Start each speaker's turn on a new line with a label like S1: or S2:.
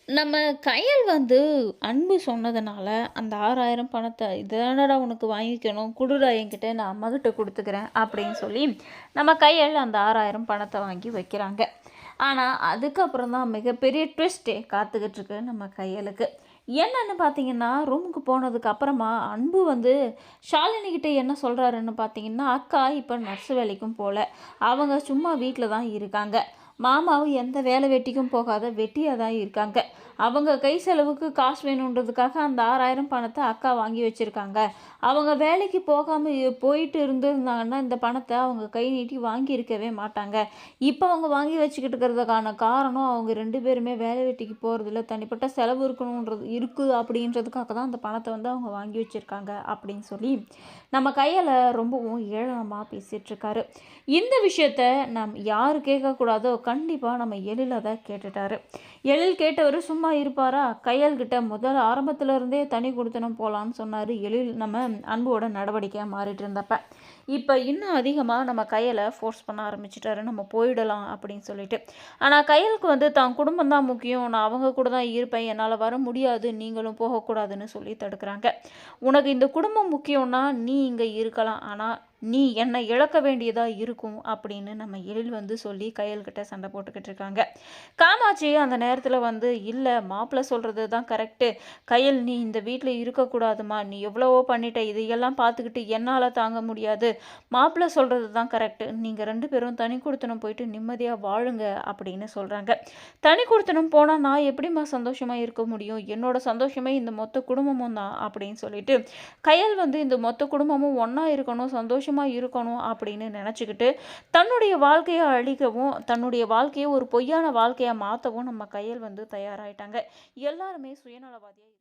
S1: நம்ம கையல் வந்து அன்பு சொன்னதுனால, அந்த 6,000 பணத்த "இதானடா உனக்கு வாங்கிக்கணும். குடுடா என்கிட்ட நான் அம்மாகிட்ட குடுத்துக்கிறேன்" அப்படின்னு சொல்லி நம்ம கையல் அந்த 6,000 பணத்த வாங்கி வைக்கிறாங்க. ஆனா, அதுக்கப்புறம் தான் மிகப்பெரிய ட்விஸ்ட்டே காத்துக்கிட்டு இருக்கு நம்ம கையலுக்கு. என்னன்னு பார்த்தீங்கன்னா, ரூமுக்கு போனதுக்கு அப்புறமா அன்பு வந்து ஷாலினி கிட்ட என்ன சொல்றாருன்னு பார்த்தீங்கன்னா, "அக்கா இப்ப நர்ஸ் வேலைக்கும் போல. அவங்க சும்மா வீட்ல தான் இருக்காங்க. மாமாவும் எந்த வேலை வெட்டிக்கும் போகாத வெட்டியா தான் இருக்காங்க. அவங்க கை செலவுக்கு காசு வேணுன்றதுக்காக அந்த 6,000 பணத்த அக்கா வாங்கி வச்சிருக்காங்க. அவங்க வேலைக்கு போகாம போயிட்டு இருந்திருந்தாங்கன்னா, இந்த பணத்த அவங்க கை நீட்டி வாங்கியிருக்கவே மாட்டாங்க. இப்ப அவங்க வாங்கி வச்சுக்கிட்டு இருக்கிறதுக்கான காரணம், அவங்க 2 பேருமே வேலை வெட்டிக்கு போறதில்ல. தனிப்பட்ட செலவு இருக்கு அப்படின்றதுக்காக தான் அந்த பணத்த வந்து அவங்க வாங்கி வச்சிருக்காங்க." அப்படின்னு சொல்லி நம்ம கையால ரொம்பவும் ஏளனமா பேசிட்டு இருக்காரு. இந்த விஷயத்த யாரு கேட்கக்கூடாதோ, கண்டிப்பா நம்ம எழில தான் கேட்டுட்டாரு. எழில் கேட்டவரு சும்மா இருப்பாரா? கையல்கிட்ட முதல் ஆரம்பத்துல இருந்தே தனி குடித்தனம் போலான்னு சொன்னாரு எழில், நம்ம அன்போட நடவடிக்கையா மாறிட்டு இருந்தப்ப. இப்ப இன்னும் அதிகமா நம்ம கையல ஃபோர்ஸ் பண்ண ஆரம்பிச்சுட்டாரு. நம்ம போயிடலாம் அப்படின்னு சொல்லிட்டு. ஆனா கையலுக்கு வந்து தான் குடும்பம் தான் முக்கியம். நான் அவங்க கூட தான் இருப்பேன். என்னால வர முடியாது. நீங்களும் போகக்கூடாதுன்னு சொல்லி தடுக்குறாங்க. "உனக்கு இந்த குடும்பம் முக்கியம்னா, நீ இங்க இருக்கலாம். ஆனா நீ என்னை இழக்க வேண்டியதா இருக்கும்" அப்படின்னு நம்ம எழில் வந்து சொல்லி கையல்கிட்ட சண்டை போட்டுக்கிட்டு இருக்காங்க. காமாட்சி அந்த நேரத்துல வந்து, "இல்ல மாப்பிள்ளை சொல்றது தான் கரெக்ட்டு. கயல் நீ இந்த வீட்ல இருக்கக்கூடாதும்மா. நீ எவ்வளவோ பண்ணிட்ட. இதையெல்லாம் பார்த்துக்கிட்டு என்னால தாங்க முடியாது. மாப்பிள்ளை சொல்றது தான் கரெக்ட்டு. நீங்க 2 பேரும் தனி குடித்தனம் போயிட்டு நிம்மதியா வாழுங்க" அப்படின்னு சொல்றாங்க. "தனி குடித்தனம் போனா நான் எப்படிம்மா சந்தோஷமா இருக்க முடியும்? என்னோட சந்தோஷமே இந்த மொத்த குடும்பமும் தான்" அப்படின்னு சொல்லிட்டு, கயல் வந்து இந்த மொத்த குடும்பமும் ஒண்ணா இருக்கணும், சந்தோஷமா இருக்கணும் அப்படின்னு நெனச்சுக்கிட்டு, தன்னுடைய வாழ்க்கைய அழிக்கவும், தன்னுடைய வாழ்க்கைய ஒரு பொய்யான வாழ்க்கையா மாத்தவும் நம்ம கையல் வந்து தயாராயிட்டாங்க. எல்லாருமே சுயநலவாதியா